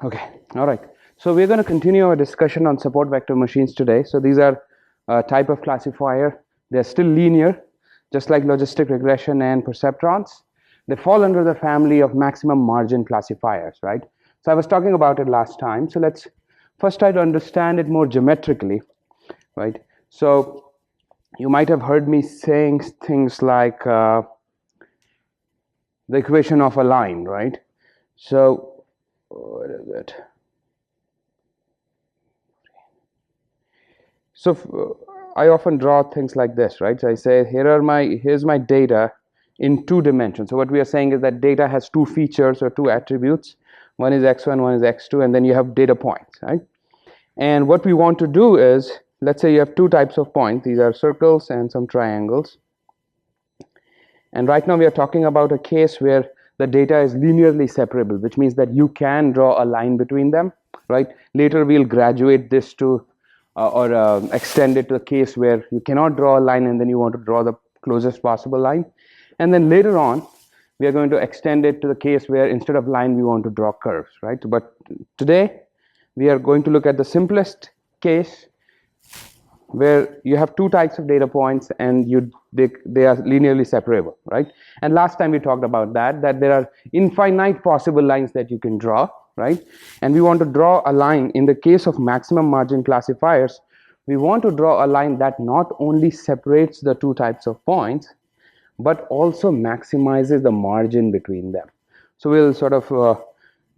Okay, all right. So we're going to continue our discussion on support vector machines today. So these are a type of classifier. They're still linear, just like logistic regression and perceptrons. They fall under the family of maximum margin classifiers, right? So I was talking about it last time. So let's first try to understand it more geometrically, right? So you might have heard me saying things like the equation of a line, right? So what is it? So I often draw things like this, right? So I say here's my data in 2 dimensions. So what we are saying is that data has 2 features or 2 attributes. One is x1, one is x2, and then you have data points, right? And what we want to do is, let's say you have 2 types of points. These are circles and some triangles. And right now we are talking about a case where the data is linearly separable, which means that you can draw a line between them, right? Later we'll graduate this to extend it to a case where you cannot draw a line and then you want to draw the closest possible line. And then later on, we are going to extend it to the case where instead of line, we want to draw curves, right? But today, we are going to look at the simplest case where you have 2 types of data points and they are linearly separable, right? And last time we talked about that there are infinite possible lines that you can draw, right? And we want to draw a line. In the case of maximum margin classifiers, we want to draw a line that not only separates the 2 types of points, but also maximizes the margin between them. So we'll sort of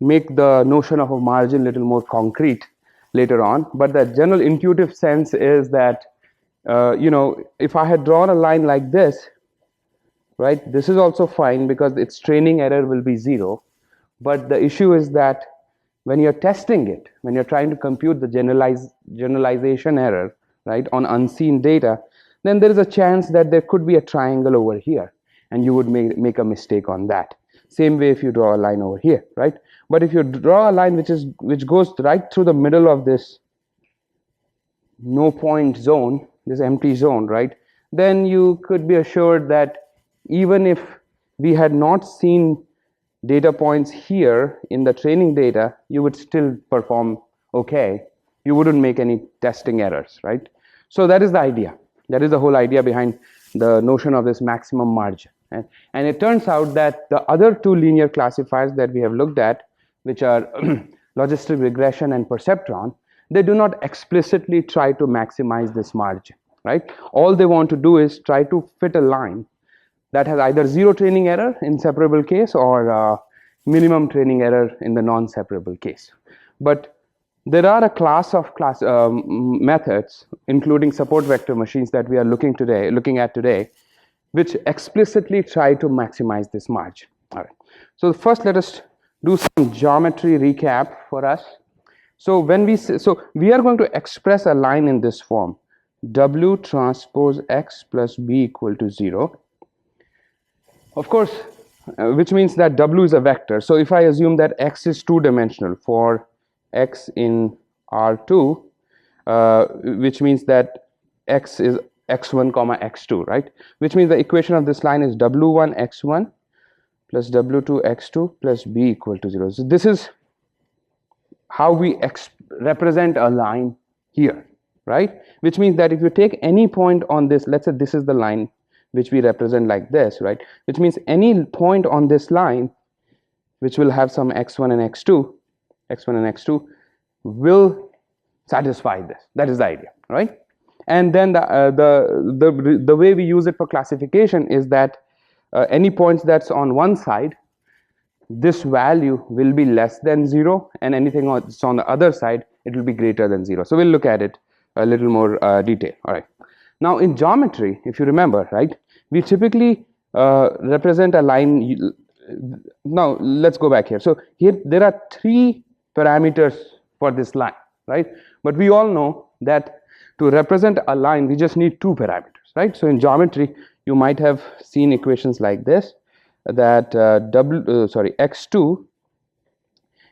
make the notion of a margin a little more concrete later on, but the general intuitive sense is that if I had drawn a line like this, right, this is also fine because its training error will be 0. But the issue is that when you're testing it, when you're trying to compute the generalization error, right, on unseen data, then there is a chance that there could be a triangle over here, and you would make a mistake on that. Same way if you draw a line over here, right? But if you draw a line which goes right through the middle of this no point zone, this empty zone, right, then you could be assured that even if we had not seen data points here in the training data, you would still perform okay. You wouldn't make any testing errors, right? So that is the idea. That is the whole idea behind the notion of this maximum margin. And it turns out that the other 2 linear classifiers that we have looked at, which are logistic regression and perceptron, they do not explicitly try to maximize this margin, right? All they want to do is try to fit a line that has either 0 training error in separable case or minimum training error in the non-separable case. But there are a class of methods, including support vector machines that we are looking at today, which explicitly try to maximize this margin. All right. So first, let us do some geometry recap for us. So when we are going to express a line in this form: W transpose X plus B equal to 0. Of course, which means that W is a vector. So if I assume that X is 2-dimensional for X in R2, which means that X is x1 comma x2, right? Which means the equation of this line is W1 x1 plus W2 x2 plus B equal to 0. So this is how we represent a line here, right? Which means that if you take any point on this, let's say this is the line which we represent like this, right? Which means any point on this line which will have some x1 and x2 will satisfy this. That is the idea, right? And then the way we use it for classification is that any points that's on one side, this value will be less than 0, and anything that's on the other side, it will be greater than 0. So we'll look at it a little more detail. All right. Now in geometry, if you remember, right, we typically represent a line. Now let's go back here. So here there are 3 parameters for this line, right? But we all know that to represent a line, we just need 2 parameters, right? So in geometry, you might have seen equations like this, that x2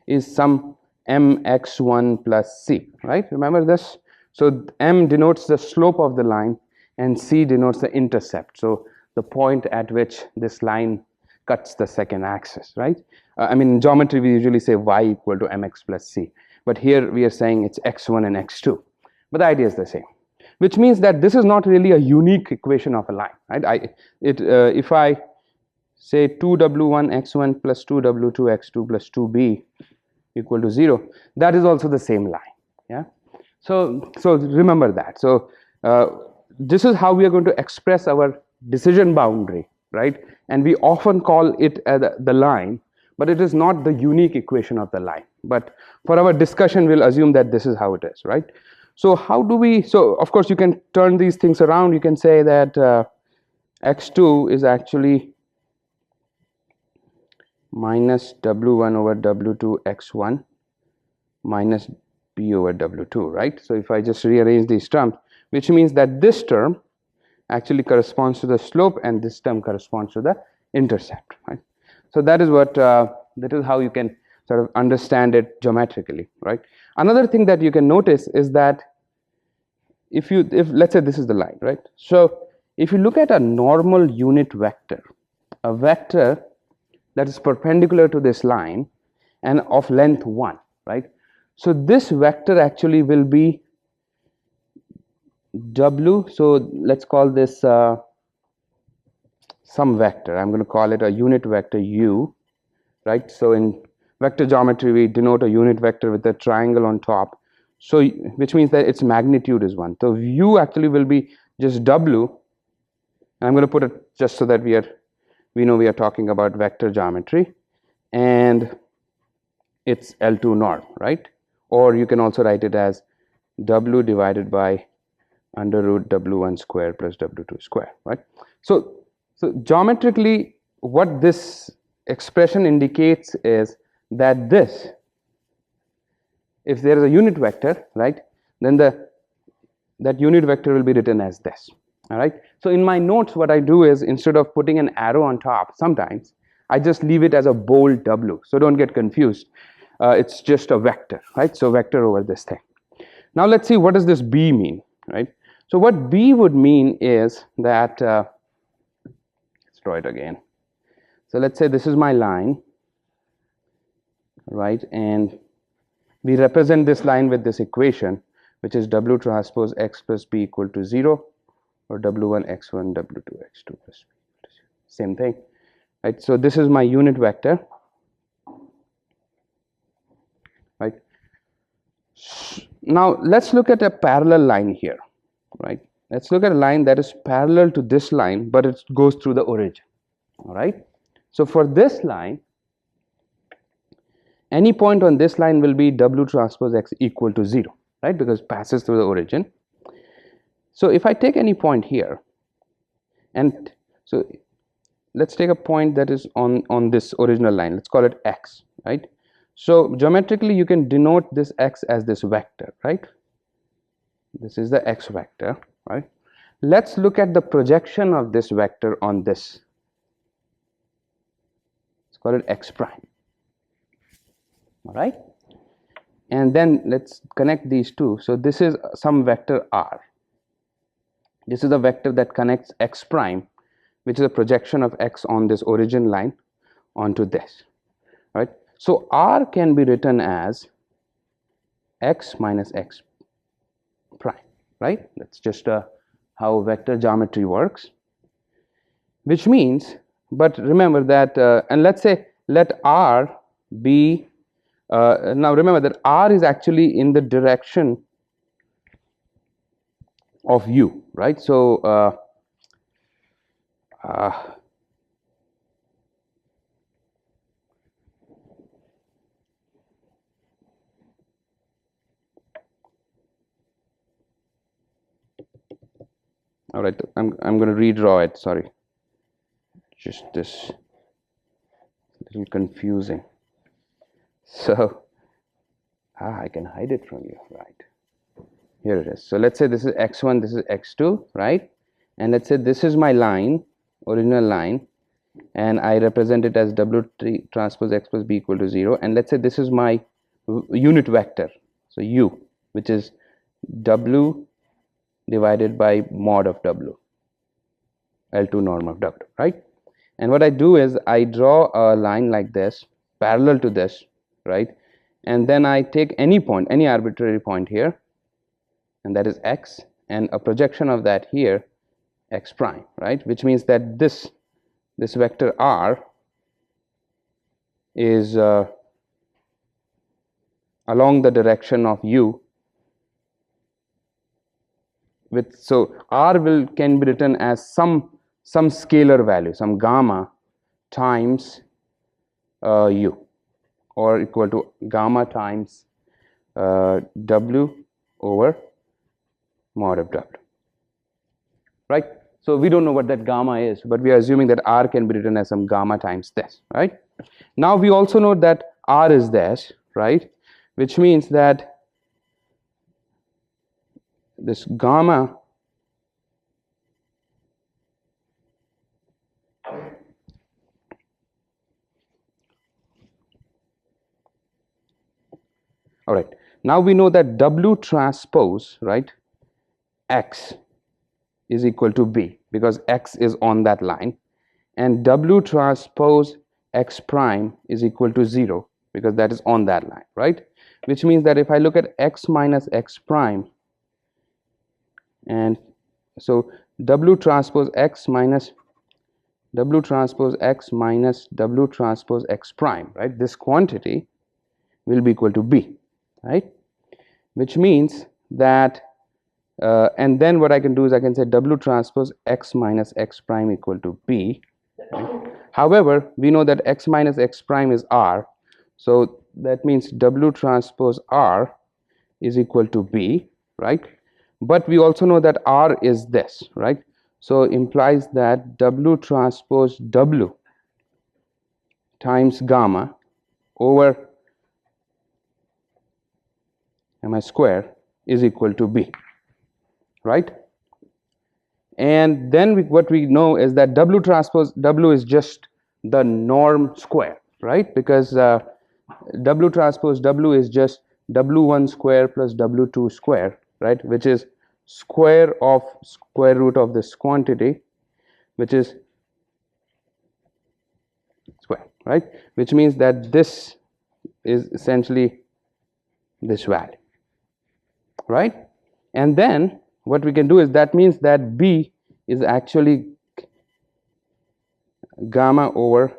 is some mx1 plus c, right? Remember this? So m denotes the slope of the line and c denotes the intercept. So the point at which this line cuts the second axis, right? I mean, in geometry we usually say y equal to mx plus c, but here we are saying it's x1 and x2, but the idea is the same, which means that this is not really a unique equation of a line, right? If I say 2w1 x1 plus 2w2 x2 plus 2b equal to 0, that is also the same line. Yeah, so remember that. So this is how we are going to express our decision boundary, right? And we often call it the line, but it is not the unique equation of the line. But for our discussion, we'll assume that this is how it is, right? So how do we, so of course you can turn these things around. You can say that x2 is actually minus w1 over w2 x1 minus b over w2, right? So if I just rearrange these terms, which means that this term actually corresponds to the slope and this term corresponds to the intercept, right? So that is what that is how you can sort of understand it geometrically, right? Another thing that you can notice is that if let's say this is the line, right? So if you look at a normal unit vector, a vector that is perpendicular to this line and of length 1, right? So this vector actually will be w, so let's call this some vector. I'm going to call it a unit vector u, right? So in vector geometry we denote a unit vector with a triangle on top, so which means that its magnitude is 1. So u actually will be just w, and I'm going to put it just so that we know we are talking about vector geometry, and it's L2 norm, right? Or you can also write it as w divided by under root w1 square plus w2 square, right? So geometrically what this expression indicates is that this, if there is a unit vector, right, then that unit vector will be written as this. All right, so in my notes what I do is, instead of putting an arrow on top, sometimes I just leave it as a bold w, so don't get confused. It's just a vector, right? So vector over this thing. Now let's see, what does this b mean, right? So what b would mean is that let's draw it again. So let's say this is my line, right, and we represent this line with this equation, which is w transpose x plus b equal to 0, or w1 x1 w2 x2 plus b, same thing, right? So this is my unit vector, right? Now let's look at a parallel line here, right? Let's look at a line that is parallel to this line, but it goes through the origin. All right, so for this line, any point on this line will be w transpose x equal to 0, right, because it passes through the origin. So if I take any point here, and so let's take a point that is on this original line, let's call it x, right? So geometrically you can denote this x as this vector, right? This is the x vector, right? Let's look at the projection of this vector on this. Let's call it x prime. All right, and then let's connect these two. So this is some vector r. This is a vector that connects x prime, which is a projection of x on this origin line onto this, right? So r can be written as x minus x prime, right? That's just how vector geometry works, which means, but remember that, and let's say let r be, now remember that r is actually in the direction of u, right? So all right, I'm going to redraw it, sorry, just this little confusing. So I can hide it from you, right? Here it is. So let's say this is x1, this is x2, right? And let's say this is my line, original line, and I represent it as w transpose x plus b equal to 0, and let's say this is my unit vector, so u, which is w divided by mod of w, L2 norm of w, right? And what I do is I draw a line like this parallel to this, right? And then I take any point, any arbitrary point here, and that is x, and a projection of that here, x prime, right? Which means that this vector r is along the direction of u with, so r can be written as some scalar value, some gamma times u, or equal to gamma times w over mod of w, right? So we don't know what that gamma is, but we are assuming that r can be written as some gamma times this, right? Now we also know that r is this, right? Which means that this gamma all right, now we know that w transpose, right, x is equal to b, because x is on that line, and w transpose x prime is equal to 0, because that is on that line, right? Which means that if I look at x minus x prime, and so w transpose x minus w transpose x minus w transpose x prime, right, this quantity will be equal to b, right? Which means that and then what I can do is I can say w transpose x minus x prime equal to b, right? However, we know that x minus x prime is r, so that means w transpose r is equal to b, right? But we also know that r is this, right? So implies that w transpose w times gamma over mi square is equal to b, right? And then what we know is that w transpose w is just the norm square, right? Because w transpose w is just w1 square plus w2 square, right? Which is square of square root of this quantity, which is square, right? Which means that this is essentially this value, right? And then what we can do is that means that b is actually gamma over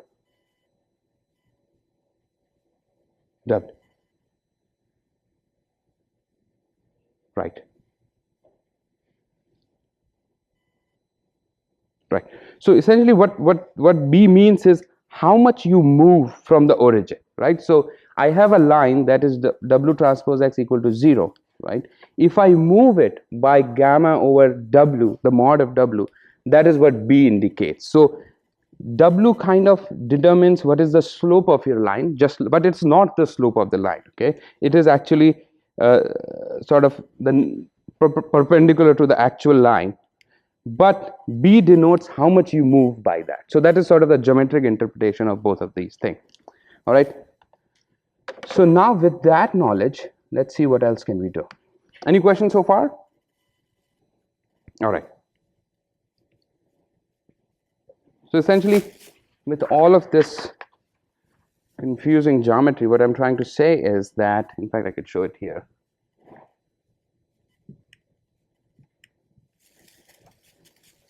w, right? Right. So essentially what b means is how much you move from the origin, right? So I have a line that is the w transpose x equal to 0, right? If I move it by gamma over w, the mod of w, that is what b indicates. So w kind of determines what is the slope of your line, but it's not the slope of the line, okay? It is actually sort of the perpendicular to the actual line, but b denotes how much you move by that. So that is sort of the geometric interpretation of both of these things. All right, so now with that knowledge, let's see what else can we do. Any questions so far? All right, so essentially with all of this confusing geometry, what I'm trying to say is that, in fact I could show it here,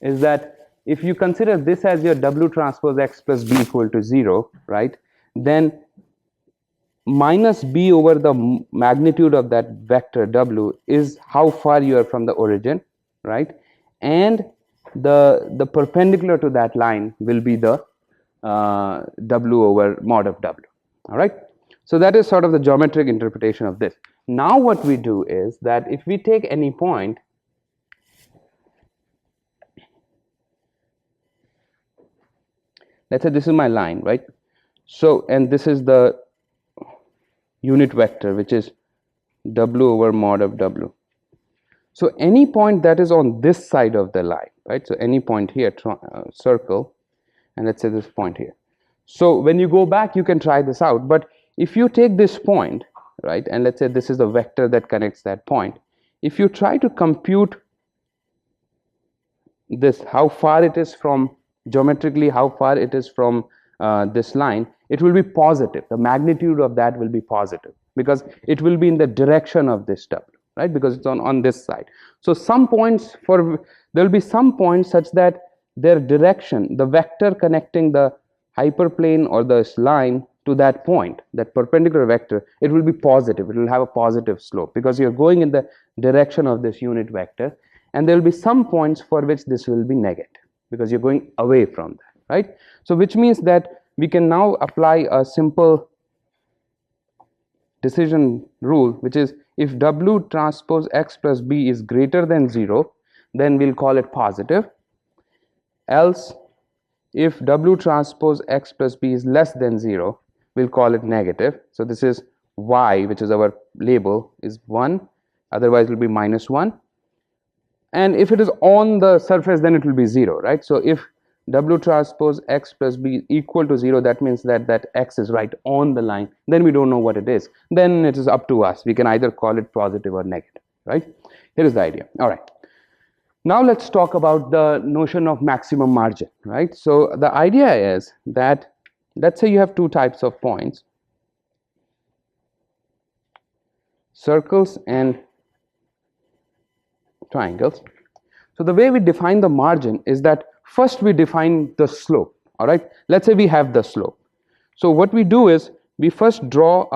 is that if you consider this as your w transpose x plus b equal to 0, right, then minus b over the magnitude of that vector w is how far you are from the origin, right? And the perpendicular to that line will be the w over mod of w. All right, so that is sort of the geometric interpretation of this. Now what we do is that if we take any point, let's say this is my line, right? So, and this is the unit vector, which is w over mod of w. So any point that is on this side of the line, right? So any point here, circle, and let's say this point here. So when you go back, you can try this out. But if you take this point, right, and let's say this is the vector that connects that point, if you try to compute this, how far it is from, geometrically, how far it is from this line, it will be positive. The magnitude of that will be positive because it will be in the direction of this w, right? Because it's on this side. So some points there will be some points such that their direction, the vector connecting the hyperplane or this line to that point, that perpendicular vector, it will be positive. It will have a positive slope because you're going in the direction of this unit vector. And there will be some points for which this will be negative because you're going away from that, right? So which means that we can now apply a simple decision rule, which is if W transpose X plus B is greater than 0, then we'll call it positive. Else, if W transpose X plus B is less than 0, we'll call it negative. So this is Y, which is our label, is 1, otherwise it will be minus 1. And if it is on the surface, then it will be 0, right? So if W transpose X plus B equal to 0, that means that X is right on the line. Then we don't know what it is. Then it is up to us. We can either call it positive or negative, right? Here is the idea. All right. Now let's talk about the notion of maximum margin, right? So the idea is that, let's say you have two types of points, circles and triangles. So the way we define the margin is that first we define the slope, all right? Let's say we have the slope. So what we do is we first draw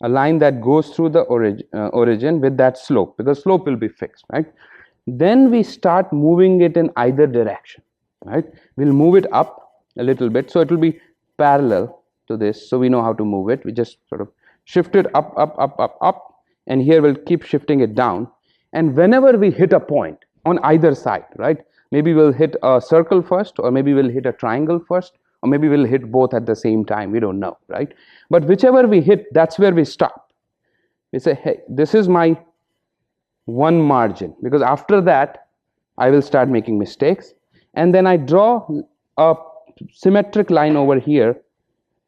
a line that goes through the origin with that slope, because slope will be fixed, right? Then we start moving it in either direction, right? We'll move it up a little bit, so it will be parallel to this, so we know how to move it. We just sort of shift it up, up, up, up, up, and here we'll keep shifting it down. And whenever we hit a point on either side, right? Maybe we'll hit a circle first, or maybe we'll hit a triangle first, or maybe we'll hit both at the same time. We don't know, right? But whichever we hit, that's where we stop. We say, hey, this is my one margin, because after that, I will start making mistakes. And then I draw a symmetric line over here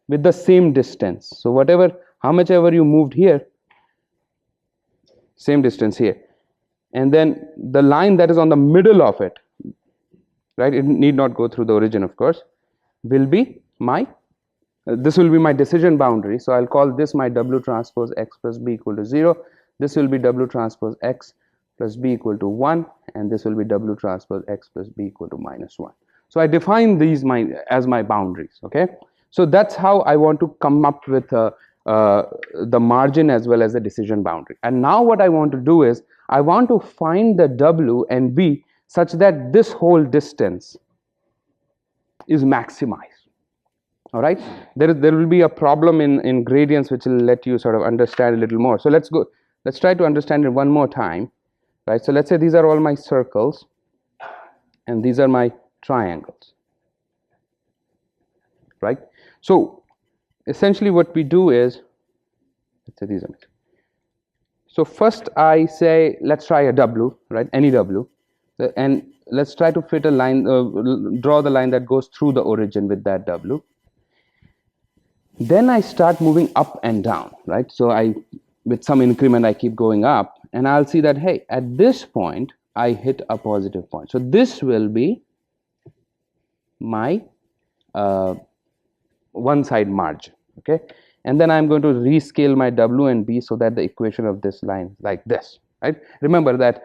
with the same distance. So whatever, how much ever you moved here, same distance here. And then the line that is on the middle of it, right, it need not go through the origin, of course, will be my, this will be my decision boundary. So I'll call this my W transpose X plus B equal to 0. This will be W transpose X plus B equal to 1. And this will be W transpose X plus B equal to minus 1. So I define these as my boundaries, okay? So that's how I want to come up with the margin as well as the decision boundary. And now what I want to do is, I want to find the W and B such that this whole distance is maximized. All right, there will be a problem in gradients which will let you sort of understand a little more. So let's try to understand it one more time, right? So let's say these are all my circles and these are my triangles, right? So essentially what we do is, let's say these are my, so first I say let's try a W, right? Any W, and let's try to fit a line, draw the line that goes through the origin with that W. Then I start moving up and down, right? So with some increment, I keep going up, and I'll see that, hey, at this point, I hit a positive point. So this will be my one side margin, okay? And then I'm going to rescale my W and B so that the equation of this line is like this, right? Remember that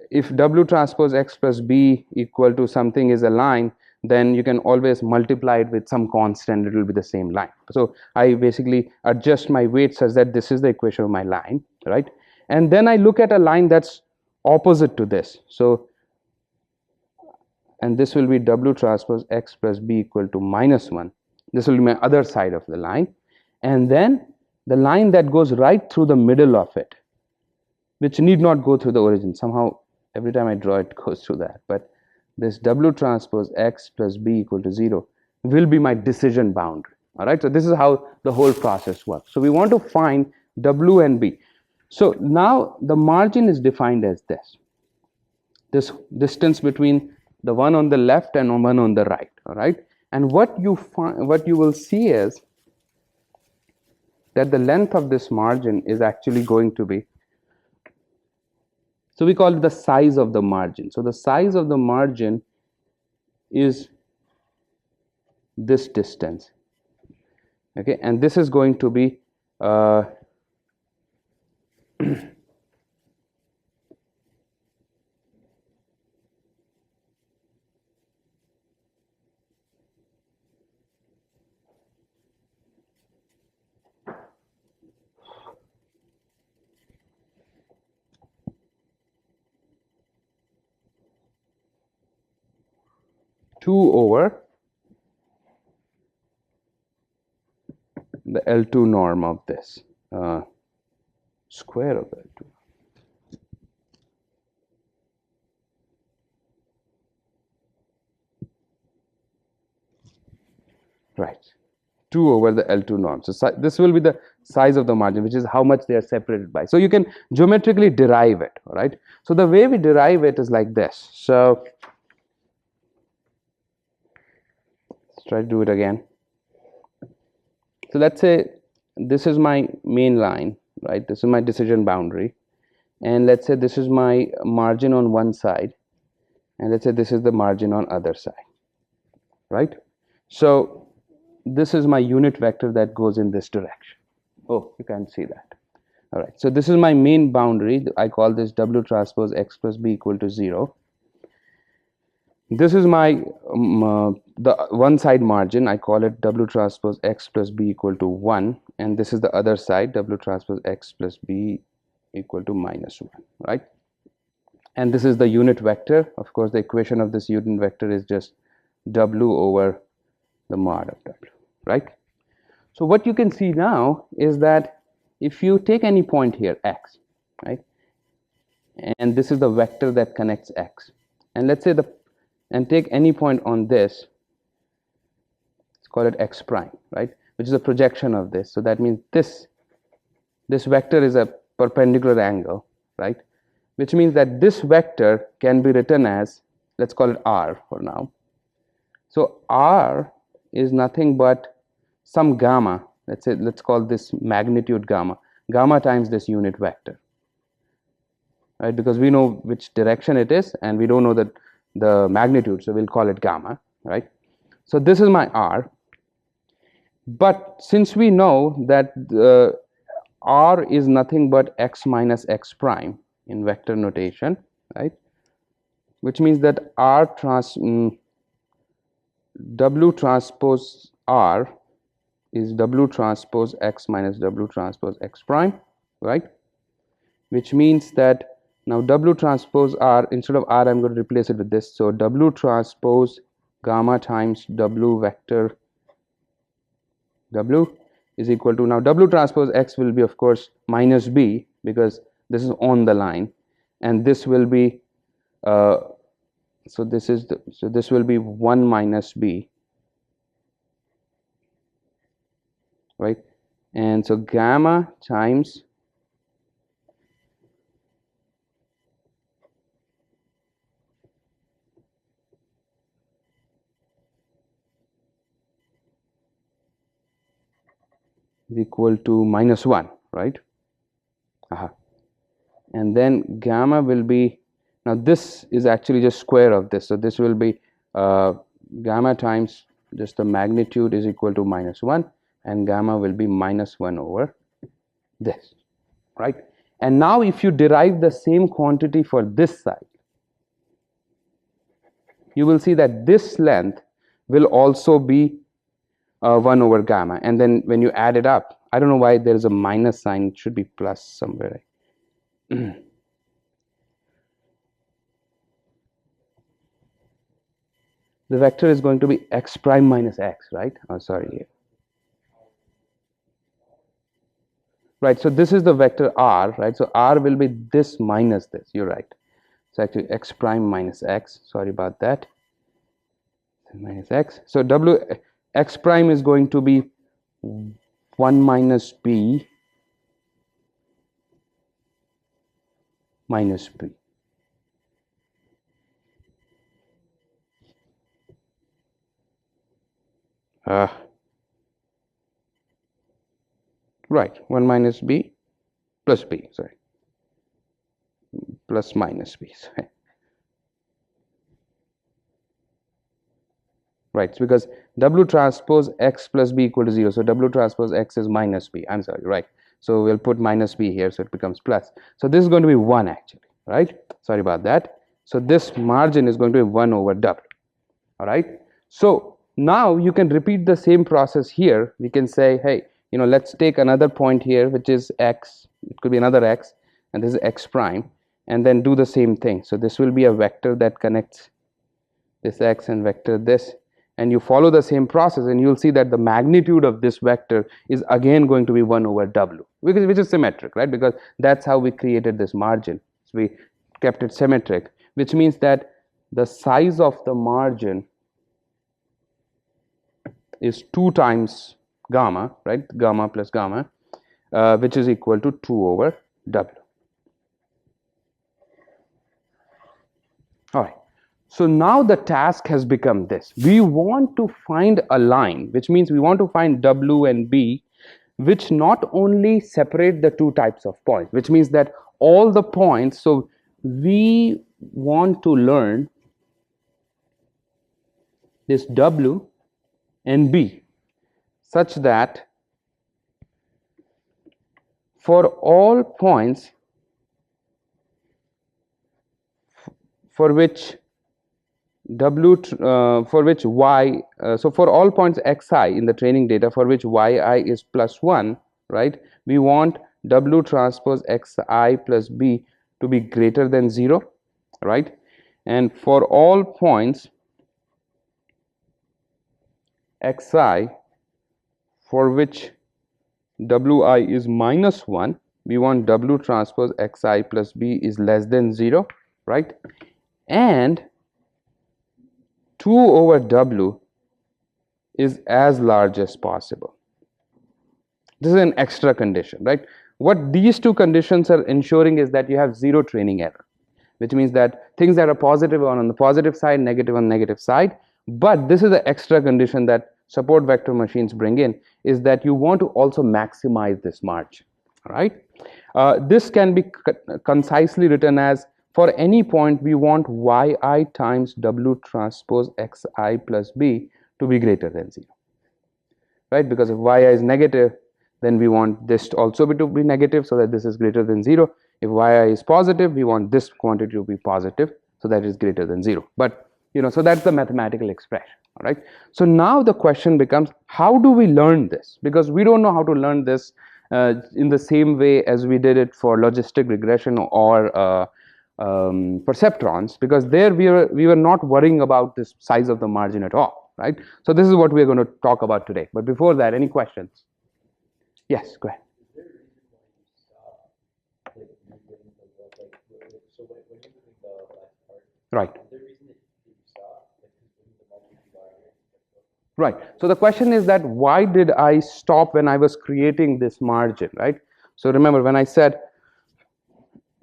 if W transpose X plus B equal to something is a line, then you can always multiply it with some constant, it will be the same line. So I basically adjust my weight such that this is the equation of my line, right? And then I look at a line that's opposite to this. So, and this will be W transpose X plus B equal to minus 1. This will be my other side of the line. And then the line that goes right through the middle of it, which need not go through the origin. Somehow, every time I draw it goes through that. But this W transpose X plus B equal to 0 will be my decision boundary. All right, so this is how the whole process works. So we want to find W and B. So now the margin is defined as this distance between the one on the left and one on the right. All right, and what you will see is that the length of this margin is actually going to be, so we call it the size of the margin. So the size of the margin is this distance. Okay, and this is going to be 2 over the L2 norm of this, square of L2. Right, 2 over the L2 norm. So this will be the size of the margin, which is how much they are separated by. So you can geometrically derive it, all right? So the way we derive it is like this. So let's try to do it again. So let's say this is my main line, right? This is my decision boundary. And let's say this is my margin on one side. And let's say this is the margin on other side, right? So this is my unit vector that goes in this direction. Oh, you can't see that. All right, so this is my main boundary. I call this W transpose X plus B equal to 0. This is my the one side margin. I call it W transpose X plus B equal to 1. And this is the other side, W transpose X plus B equal to minus 1, right? And this is the unit vector. Of course, the equation of this unit vector is just W over the mod of W, right? So what you can see now is that if you take any point here, X, right? And this is the vector that connects X. And let's say and take any point on this, let's call it X prime, right? Which is a projection of this. So that means this vector is a perpendicular angle, right? Which means that this vector can be written as, let's call it R for now. So R is nothing but some gamma. Let's call this magnitude gamma times this unit vector, right? Because we know which direction it is and we don't know the magnitude, so we'll call it gamma, right? So this is my R. But since we know that R is nothing but X minus X prime in vector notation, right? Which means that W transpose R is W transpose X minus W transpose X prime, right? Which means that now W transpose R, instead of R, I'm going to replace it with this. So W transpose gamma times W vector W is equal to, now W transpose X will be, of course, minus B, because this is on the line, and this will be so this will be 1 minus B, right? And so gamma times is equal to minus 1, right? And then gamma will be, now this is actually just square of this, so this will be gamma times just the magnitude is equal to minus 1, and gamma will be minus 1 over this, right? And now if you derive the same quantity for this side, you will see that this length will also be 1 over gamma, and then when you add it up, I don't know why there is a minus sign, it should be plus somewhere. The vector is going to be X prime minus X, right? Oh, sorry. Right, so this is the vector R, right? So R will be this minus this, you're right. So actually X prime minus X, sorry about that, minus X. So X prime is going to be 1 minus B minus B. Right, 1 minus B plus B, sorry, plus minus B, sorry. right? Because W transpose X plus B equal to 0. So W transpose X is minus B. I'm sorry, right? So we'll put minus B here, so it becomes plus. So this is going to be 1 actually, right? Sorry about that. So this margin is going to be 1 over W, all right? So now you can repeat the same process here. We can say, hey, let's take another point here, which is X. It could be another X, and this is X prime, and then do the same thing. So this will be a vector that connects this X and vector this, and you follow the same process, and you'll see that the magnitude of this vector is again going to be 1 over W, which is symmetric, right? Because that's how we created this margin. So we kept it symmetric, which means that the size of the margin is 2 times gamma, right? Gamma plus gamma, which is equal to 2 over W. All right. So now the task has become this. We want to find a line, which means we want to find W and B, which not only separate the two types of points, which means that all the points, so we want to learn this W and B such that for all points for which for which y, so for all points xi in the training data for which yi is plus 1, right, we want W transpose xi plus b to be greater than 0, right? And for all points xi for which wi is minus 1, we want W transpose xi plus b is less than 0, right? And 2 over W is as large as possible. This is an extra condition, right? What these two conditions are ensuring is that you have 0 training error, which means that things that are positive are on the positive side, negative on the negative side. But this is the extra condition that support vector machines bring in, is that you want to also maximize this margin, right? This can be concisely written as, for any point we want yi times W transpose xi plus b to be greater than 0, right? Because if yi is negative, then we want this also to be negative so that this is greater than 0. If yi is positive, we want this quantity to be positive so that it is greater than 0. But so that's the mathematical expression, all right? So now the question becomes, how do we learn this? Because we don't know how to learn this in the same way as we did it for logistic regression or perceptrons, because there we were not worrying about this size of the margin at all, right? So this is what we are going to talk about today. But before that, any questions? Yes, go ahead. Right. Right. So the question is that why did I stop when I was creating this margin, right? So remember when I said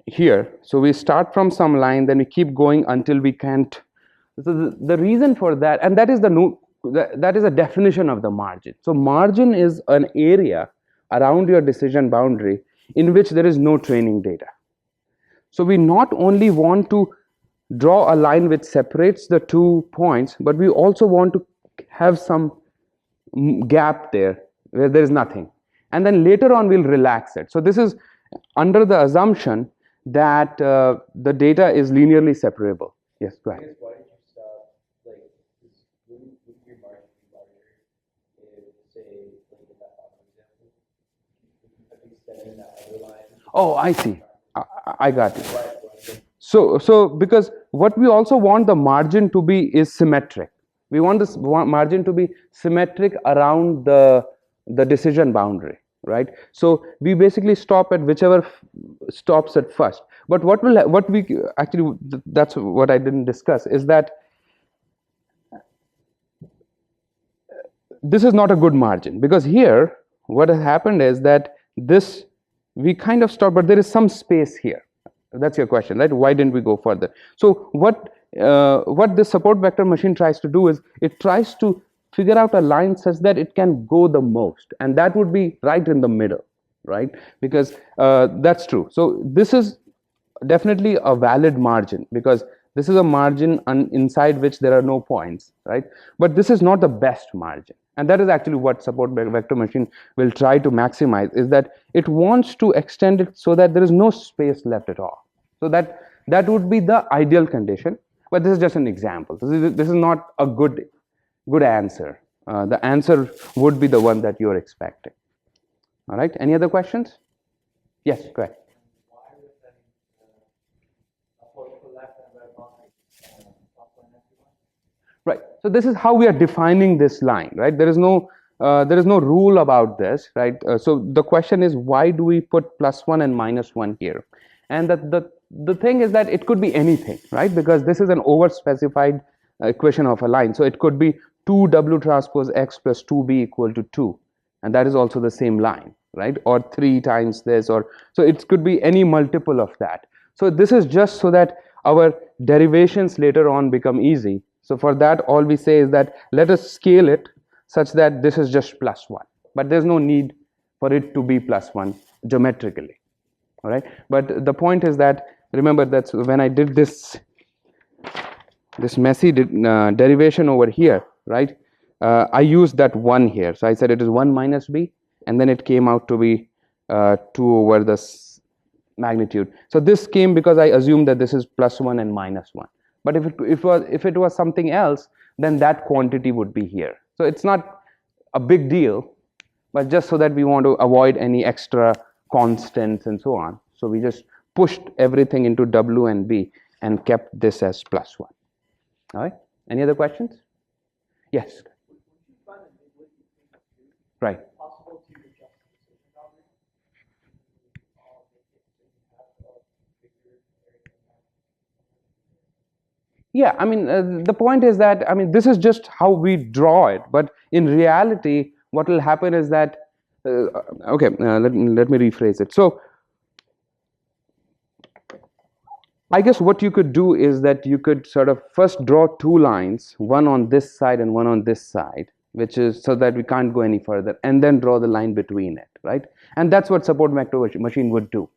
here, so we start from some line, then we keep going until we can't. So the reason for that, and that is that is a definition of the margin. So margin is an area around your decision boundary in which there is no training data. So we not only want to draw a line which separates the 2 points, but we also want to have some gap there where there is nothing, and then later on we'll relax it. So this is under the assumption that the data is linearly separable. Yes, go ahead. Why did you stop, wouldn't your margin be larger if, say, in that bottom example, if extending that other line? Oh, I see. I got it. So because what we also want the margin to be is symmetric. We want this margin to be symmetric around the decision boundary, right? So we basically stop at whichever stops at first. But what we actually, that's what I didn't discuss, is that this is not a good margin, because here what has happened is that this we kind of stop, but there is some space here. That's your question, right? Why didn't we go further? So what this support vector machine tries to do is it tries to figure out a line such that it can go the most, and that would be right in the middle, right? Because that's true. So this is definitely a valid margin, because This is a margin inside which there are no points, right? But this is not the best margin, and that is actually what support vector machine will try to maximize, is that it wants to extend it so that there is no space left at all. So that would be the ideal condition, but this is just an example. This is not a good answer. The answer would be the one that you're expecting. All right, any other questions? Yes, go ahead. Right. So this is how we are defining this line, right? There is no rule about this, right? So the question is, why do we put +1 and -1 here? And the thing is that it could be anything, right? Because this is an over-specified equation of a line. So it could be 2W transpose X plus 2B equal to 2, and that is also the same line, right? Or 3 times this, or so it could be any multiple of that. So this is just so that our derivations later on become easy. So for that, all we say is that let us scale it such that this is just +1, but there's no need for it to be +1 geometrically. All right, but the point is that, remember that when I did this messy derivation over here, right, I used that 1 here. So I said it is 1 minus b, and then it came out to be 2 over this magnitude. So this came because I assumed that this is +1 and -1. But if it was something else, then that quantity would be here. So it's not a big deal, but just so that we want to avoid any extra constants and so on. So we just pushed everything into W and B and kept this as +1. All right. Any other questions? Yes. Right. Yeah, I mean, the point is that, I mean, this is just how we draw it, but in reality, what will happen is that, let me rephrase it. So, I guess what you could do is that you could sort of first draw 2 lines, one on this side and one on this side, which is so that we can't go any further, and then draw the line between it, right? And that's what support vector machine would do.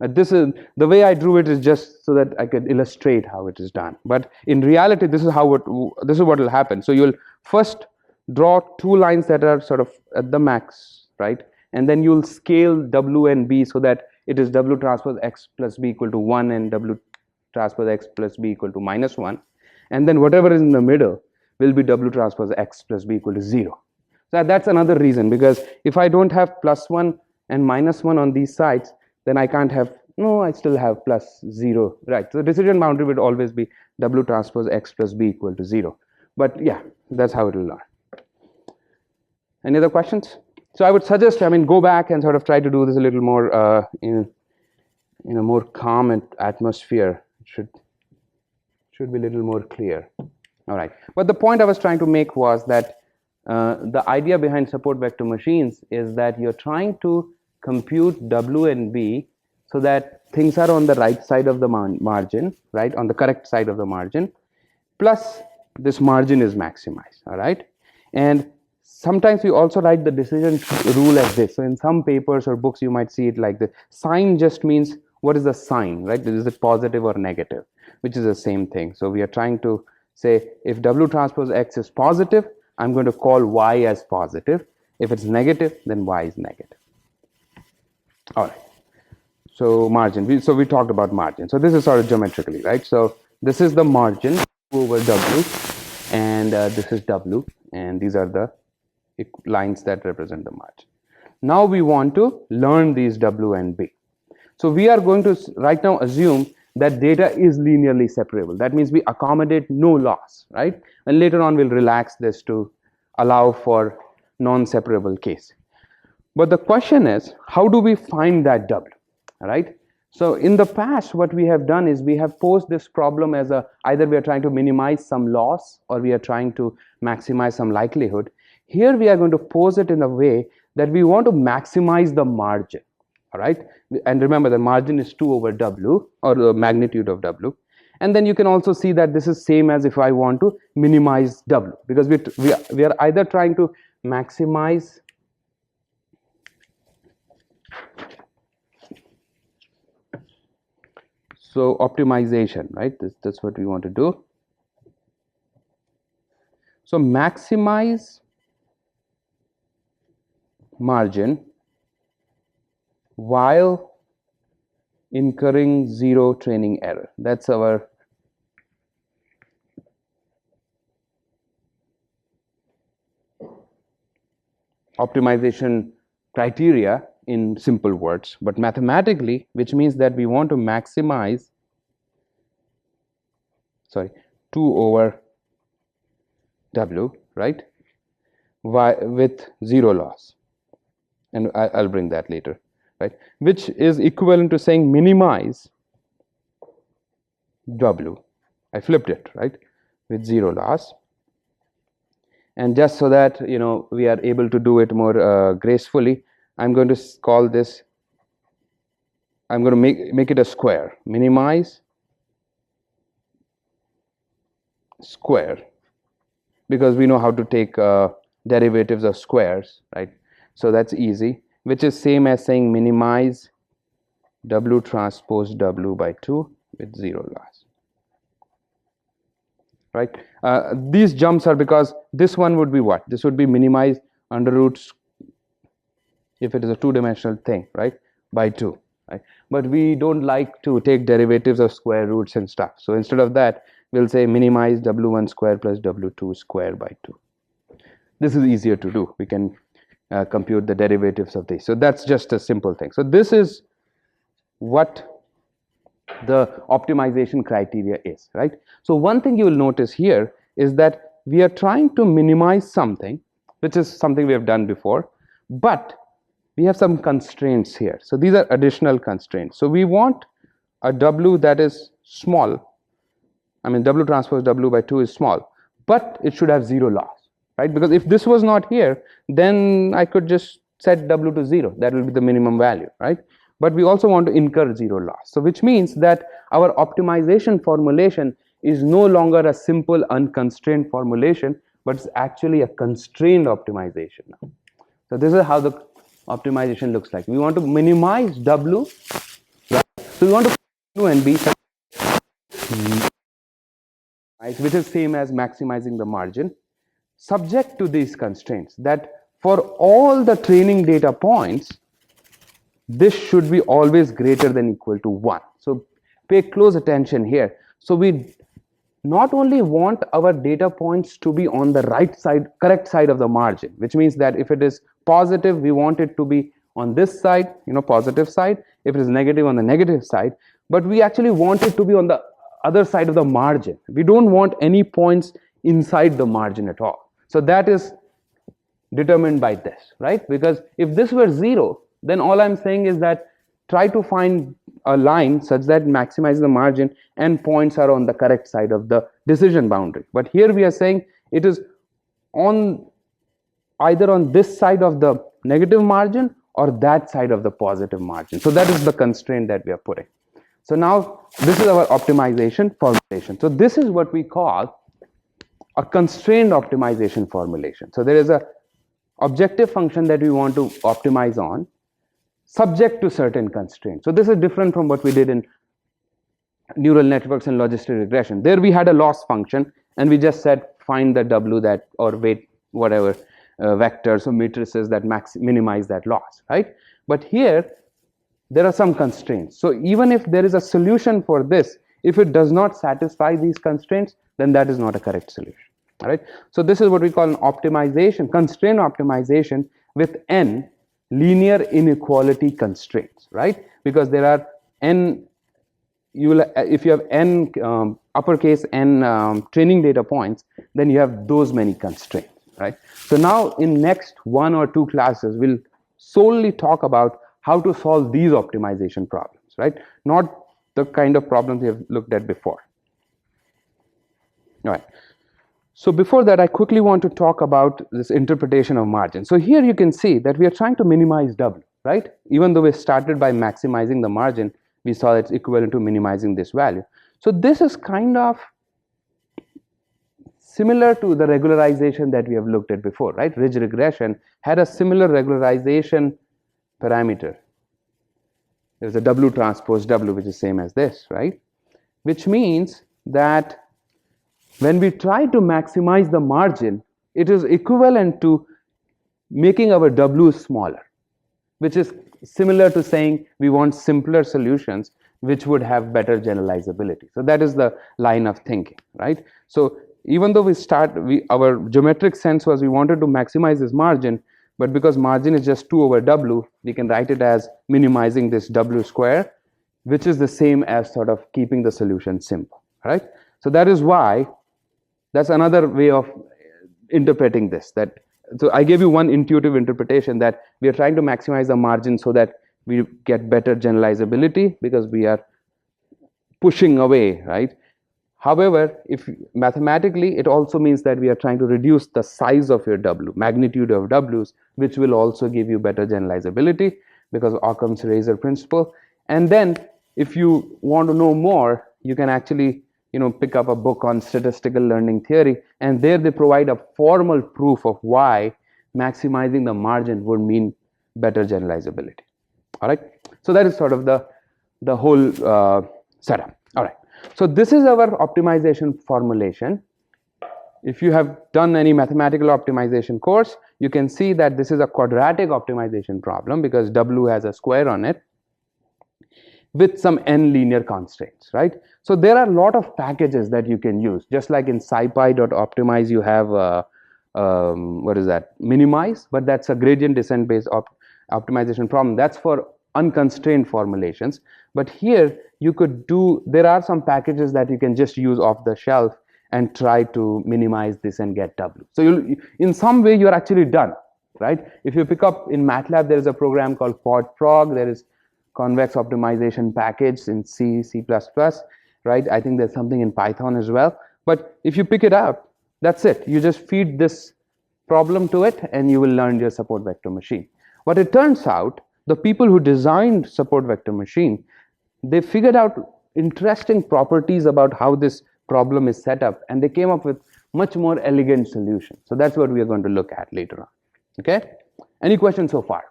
This is the way I drew it, is just so that I could illustrate how it is done. But in reality, this is what will happen. So you'll first draw 2 lines that are sort of at the max, right? And then you'll scale W and B so that it is W transpose X plus B equal to 1 and W transpose X plus B equal to -1. And then whatever is in the middle will be W transpose X plus B equal to 0. So that's another reason, because if I don't have +1 and -1 on these sides, then I can't have, no, I still have +0, right? So the decision boundary would always be W transpose X plus B equal to 0. But yeah, that's how it will learn. Any other questions? So I would suggest, I mean, go back and sort of try to do this a little more in a more calm atmosphere. It should be a little more clear. All right. But the point I was trying to make was that the idea behind support vector machines is that you're trying to compute W and B so that things are on the right side of the margin, right, on the correct side of the margin, plus this margin is maximized. All right. And sometimes we also write the decision rule as this. So in some papers or books, you might see it like this. Sign just means what is the sign, right? Is it positive or negative, which is the same thing. So we are trying to say, if W transpose X is positive, I'm going to call Y as positive. If it's negative, then Y is negative. All right. So margin. So we talked about margin. So this is sort of geometrically, right? So this is the margin over W, and this is W, and these are the lines that represent the margin. Now we want to learn these W and B. So we are going to right now assume that data is linearly separable. That means we accommodate no loss, right? And later on we'll relax this to allow for non-separable case. But the question is, how do we find that W, right? So in the past, what we have done is we have posed this problem as either we are trying to minimize some loss or we are trying to maximize some likelihood. Here we are going to pose it in a way that we want to maximize the margin, all right? And remember, the margin is 2 over W, or the magnitude of W. And then you can also see that this is same as if I want to minimize W, because we are either trying to maximize So optimization, right? That's what we want to do. So maximize margin while incurring zero training error. That's our optimization criteria in simple words, but mathematically, which means that we want to maximize 2 over W, right, with zero loss, and I'll bring that later, right, which is equivalent to saying minimize W. I flipped it, right, with zero loss. And just so that we are able to do it more gracefully, I'm going to call this, I'm going to make it a square. Minimize square, because we know how to take derivatives of squares, right? So that's easy, which is same as saying minimize W transpose W by 2 with zero loss, right? These jumps are because this one would be what? This would be minimize under root, if it is a two-dimensional thing, right, by 2, right? But we don't like to take derivatives of square roots and stuff. So instead of that, we'll say minimize W1 square plus W2 square by 2. This is easier to do. We can compute the derivatives of these. So that's just a simple thing. So this is what the optimization criteria is, right? So one thing you will notice here is that we are trying to minimize something, which is something we have done before, but we have some constraints here. So these are additional constraints. So we want a W that is small. I mean, W transpose W by 2 is small, but it should have zero loss, right? Because if this was not here, then I could just set W to 0. That will be the minimum value, right? But we also want to incur zero loss. So which means that our optimization formulation is no longer a simple unconstrained formulation, but it's actually a constrained optimization now. So this is how the optimization looks like. We want to minimize W, right? So we want to put and B, which is same as maximizing the margin, subject to these constraints, that for all the training data points, this should be always greater than equal to 1. So pay close attention here. So we not only want our data points to be on the right side, correct side of the margin, which means that if it is positive, we want it to be on this side, positive side. If it is negative, on the negative side. But we actually want it to be on the other side of the margin. We don't want any points inside the margin at all. So that is determined by this, right? Because if this were 0, then all I'm saying is that try to find a line such that maximizes the margin and points are on the correct side of the decision boundary. But here we are saying it is on either on this side of the negative margin or that side of the positive margin. So that is the constraint that we are putting. So now this is our optimization formulation. So this is what we call a constrained optimization formulation. So there is a objective function that we want to optimize on, subject to certain constraints. So this is different from what we did in neural networks and logistic regression. There we had a loss function and we just said find the W that, or weight whatever vectors or matrices that minimize that loss, right? But here there are some constraints. So even if there is a solution for this, if it does not satisfy these constraints, then that is not a correct solution. All right. So this is what we call an optimization, constraint optimization with n linear inequality constraints, right? Because there are n, if you have n uppercase n training data points, then you have those many constraints, right? So now in next 1 or 2 classes, we'll solely talk about how to solve these optimization problems, right? Not the kind of problems we have looked at before. All right. So before that, I quickly want to talk about this interpretation of margin. So here you can see that we are trying to minimize W, right? Even though we started by maximizing the margin, we saw it's equivalent to minimizing this value. So this is kind of similar to the regularization that we have looked at before, right? Ridge regression had a similar regularization parameter. there's a W transpose W, which is same as this, right? Which means that when we try to maximize the margin, it is equivalent to making our W smaller, which is similar to saying we want simpler solutions which would have better generalizability. So that is the line of thinking, right? So even though our geometric sense was we wanted to maximize this margin, but because margin is just 2 over W, we can write it as minimizing this W square, which is the same as sort of keeping the solution simple, right? So that is why, that's another way of interpreting this. So I gave you one intuitive interpretation that we are trying to maximize the margin so that we get better generalizability because we are pushing away, right? However, if mathematically, it also means that we are trying to reduce the size of your W, magnitude of W's, which will also give you better generalizability because of Occam's razor principle. And then if you want to know more, you can actually pick up a book on statistical learning theory, and there they provide a formal proof of why maximizing the margin would mean better generalizability. All right, so that is sort of the whole setup. All right, so this is our optimization formulation. If you have done any mathematical optimization course, you can see that this is a quadratic optimization problem because W has a square on it with some n linear constraints, right? So there are a lot of packages that you can use. Just like in scipy.optimize, you have what is that? Minimize, but that's a gradient descent based optimization problem. That's for unconstrained formulations. But here you could there are some packages that you can just use off the shelf and try to minimize this and get W. So in some way you're actually done, right? If you pick up in MATLAB, there is a program called PodProg. There is convex optimization package in C++, right? I think there's something in Python as well. But if you pick it up, that's it. You just feed this problem to it and you will learn your support vector machine. But it turns out the people who designed support vector machine, they figured out interesting properties about how this problem is set up, and they came up with much more elegant solutions. So that's what we are going to look at later on. Okay? Any questions so far?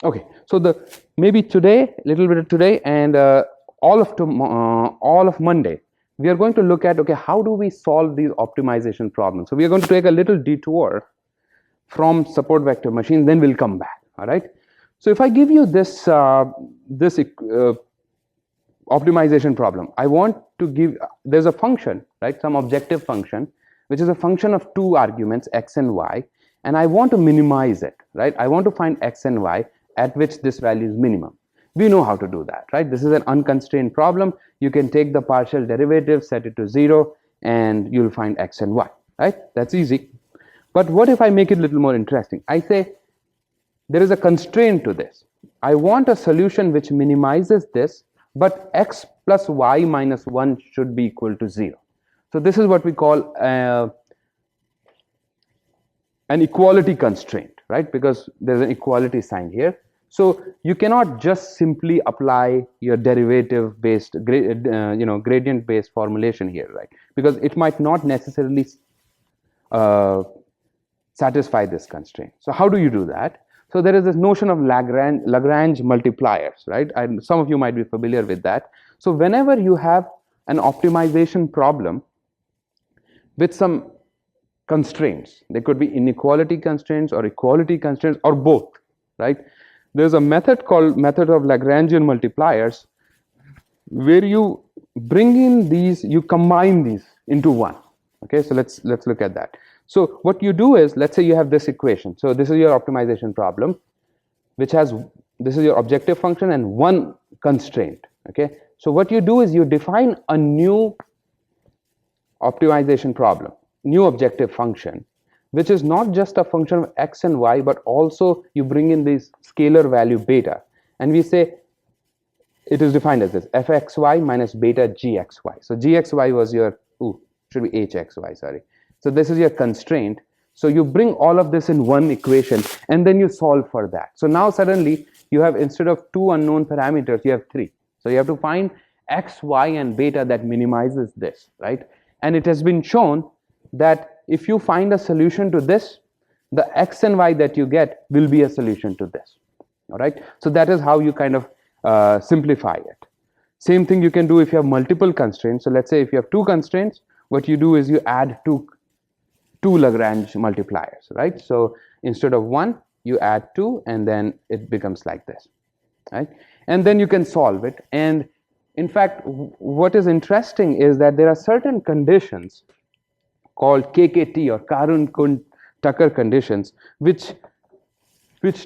Okay, so maybe today, a little bit of today, and all of Monday, we are going to look at, okay, how do we solve these optimization problems? So we are going to take a little detour from support vector machine, then we'll come back. All right. So if I give you this optimization problem, I want to give, there's a function, right? Some objective function, which is a function of 2 arguments, x and y, and I want to minimize it, right? I want to find x and y at which this value is minimum. We know how to do that, right? This is an unconstrained problem. You can take the partial derivative, set it to 0, and you'll find x and y, right? That's easy. But what if I make it a little more interesting? I say there is a constraint to this. I want a solution which minimizes this, but x plus y minus 1 should be equal to 0. So this is what we call an equality constraint, right? Because there's an equality sign here. So you cannot just simply apply your derivative based, gradient based formulation here, right? Because it might not necessarily satisfy this constraint. So how do you do that? So there is this notion of Lagrange multipliers, right? Some of you might be familiar with that. So whenever you have an optimization problem with some constraints, there could be inequality constraints or equality constraints or both, right? There's a method called method of Lagrangian multipliers where you bring in these, you combine these into one. Okay, so let's look at that. So what you do is, let's say you have this equation. So this is your optimization problem, which has, this is your objective function and one constraint. Okay, so what you do is you define a new optimization problem, new objective function, which is not just a function of x and y, but also you bring in this scalar value beta, and we say it is defined as this fxy minus beta gxy. So gxy was your, should be hxy, sorry. So this is your constraint. So you bring all of this in one equation and then you solve for that. So now suddenly you have, instead of 2 unknown parameters, you have 3. So you have to find x, y, and beta that minimizes this, right? And it has been shown that if you find a solution to this, the x and y that you get will be a solution to this. All right, so that is how you kind of simplify it. Same thing you can do if you have multiple constraints. So let's say if you have two constraints, what you do is you add two Lagrange multipliers, right? So instead of one, you add two, and then it becomes like this, right? And then you can solve it. And in fact, what is interesting is that there are certain conditions called KKT or Karun-Tucker conditions, which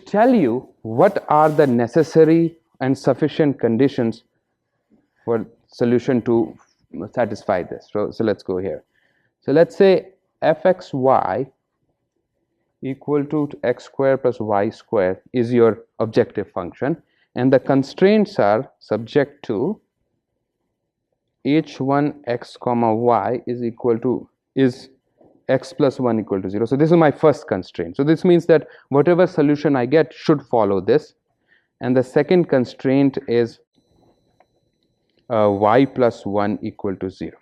tell you what are the necessary and sufficient conditions for solution to satisfy this. So let's go here. So let's say fxy equal to x square plus y square is your objective function, and the constraints are subject to h1 x comma y is equal to is x plus 1 equal to 0. So this is my first constraint. So this means that whatever solution I get should follow this. And the second constraint is y plus 1 equal to 0.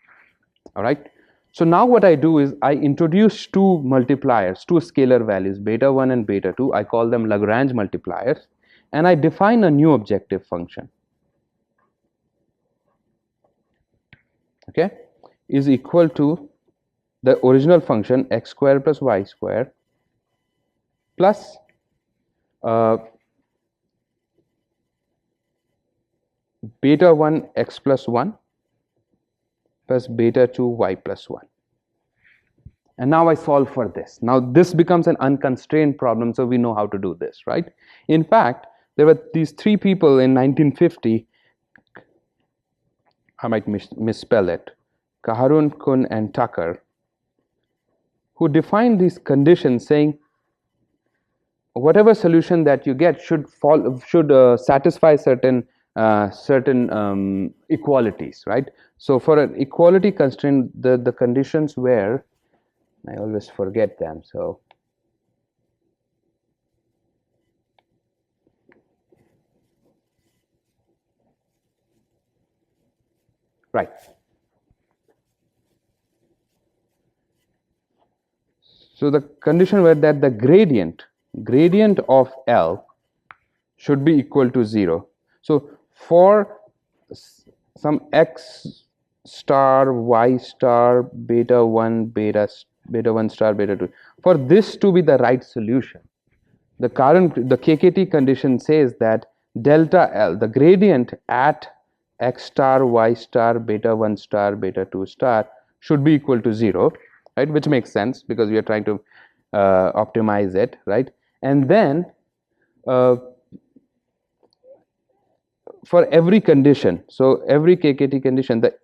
All right. So now what I do is I introduce two multipliers, two scalar values, beta 1 and beta 2. I call them Lagrange multipliers. And I define a new objective function. Okay, is equal to the original function x square plus y square plus beta 1 x plus 1 plus beta 2 y plus 1. And now I solve for this. Now this becomes an unconstrained problem, so we know how to do this, right? In fact, there were these three people in 1950, I might misspell it, Kaharun, Kuhn, and Tucker, who defined these conditions saying whatever solution that you get should satisfy certain equalities, right? So for an equality constraint, the conditions were, I always forget them, so right. So the condition were that the gradient of L should be equal to 0. So for some x star, y star, beta 1, beta 1 star, beta 2, for this to be the right solution, the KKT condition says that delta L, the gradient at x star, y star, beta 1 star, beta 2 star should be equal to 0, right? Which makes sense because we are trying to optimize it, right? And then for every condition, so every KKT condition, the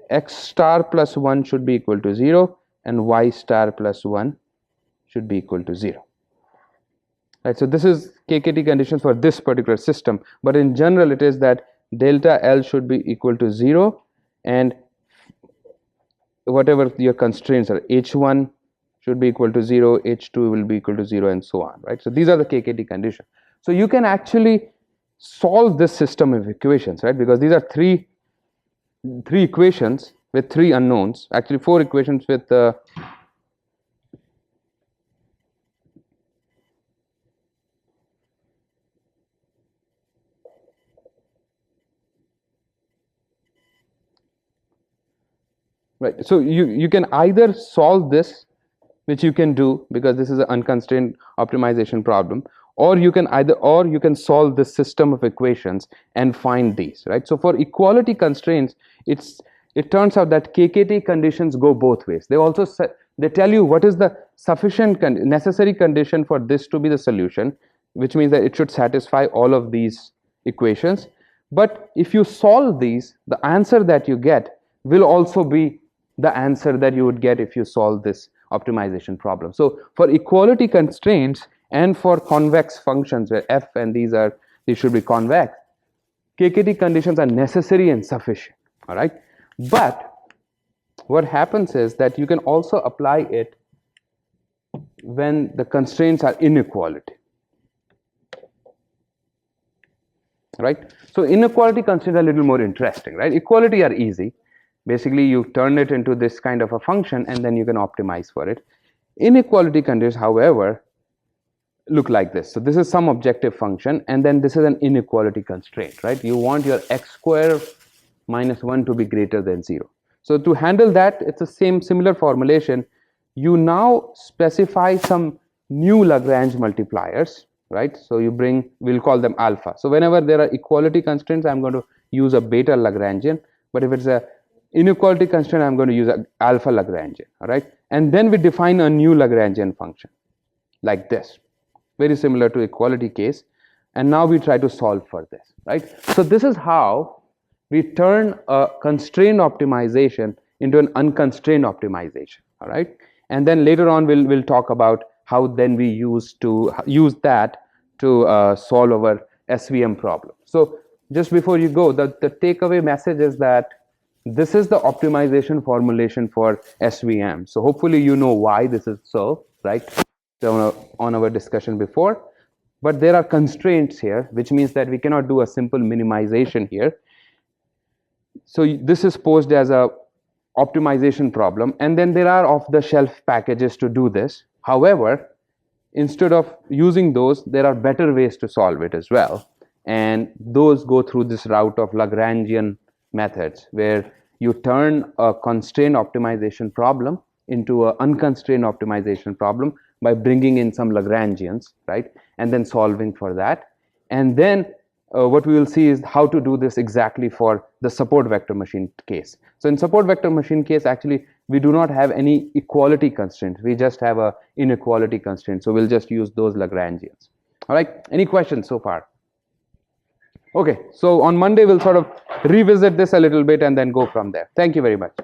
x star plus 1 should be equal to 0 and y star plus 1 should be equal to 0. Right, so this is KKT conditions for this particular system, but in general it is that delta L should be equal to 0 and whatever your constraints are, h1 should be equal to 0, h2 will be equal to 0, and so on, right? So these are the KKT conditions. So you can actually solve this system of equations, right? Because these are three equations with three unknowns, actually four equations with right. So you can either solve this, which you can do because this is an unconstrained optimization problem, or you can solve this system of equations and find these, right? So for equality constraints, it turns out that KKT conditions go both ways. They tell you what is the sufficient necessary condition for this to be the solution, which means that it should satisfy all of these equations. But if you solve these, the answer that you get will also be the answer that you would get if you solve this optimization problem. So for equality constraints and for convex functions where f and these should be convex, KKT conditions are necessary and sufficient. All right, but what happens is that you can also apply it when the constraints are inequality. Right, so inequality constraints are a little more interesting, right? Equality are easy. Basically, you turn it into this kind of a function and then you can optimize for it. Inequality conditions, however, look like this. So this is some objective function, and then this is an inequality constraint, right? You want your x square minus 1 to be greater than 0. So to handle that, it's the similar formulation. You now specify some new Lagrange multipliers, right? So you bring, we'll call them alpha. So whenever there are equality constraints, I'm going to use a beta Lagrangian, but if it's a inequality constraint, I'm going to use an alpha Lagrangian, all right? And then we define a new Lagrangian function like this, very similar to equality case, and now we try to solve for this, right? So this is how we turn a constrained optimization into an unconstrained optimization, all right? And then later on we'll talk about how then we use that to solve our SVM problem. So just before you go, the takeaway message is that this is the optimization formulation for SVM. So hopefully you know why this is so, right? So on our discussion before, but there are constraints here, which means that we cannot do a simple minimization here. So this is posed as a optimization problem, and then there are off-the-shelf packages to do this. However, instead of using those, there are better ways to solve it as well, and those go through this route of Lagrangian methods, where you turn a constrained optimization problem into an unconstrained optimization problem by bringing in some Lagrangians, right, and then solving for that. And then what we will see is how to do this exactly for the support vector machine case. So in support vector machine case, actually we do not have any equality constraints, we just have a inequality constraint, so we'll just use those Lagrangians. All right, any questions so far? Okay, so on Monday we'll sort of revisit this a little bit and then go from there. Thank you very much.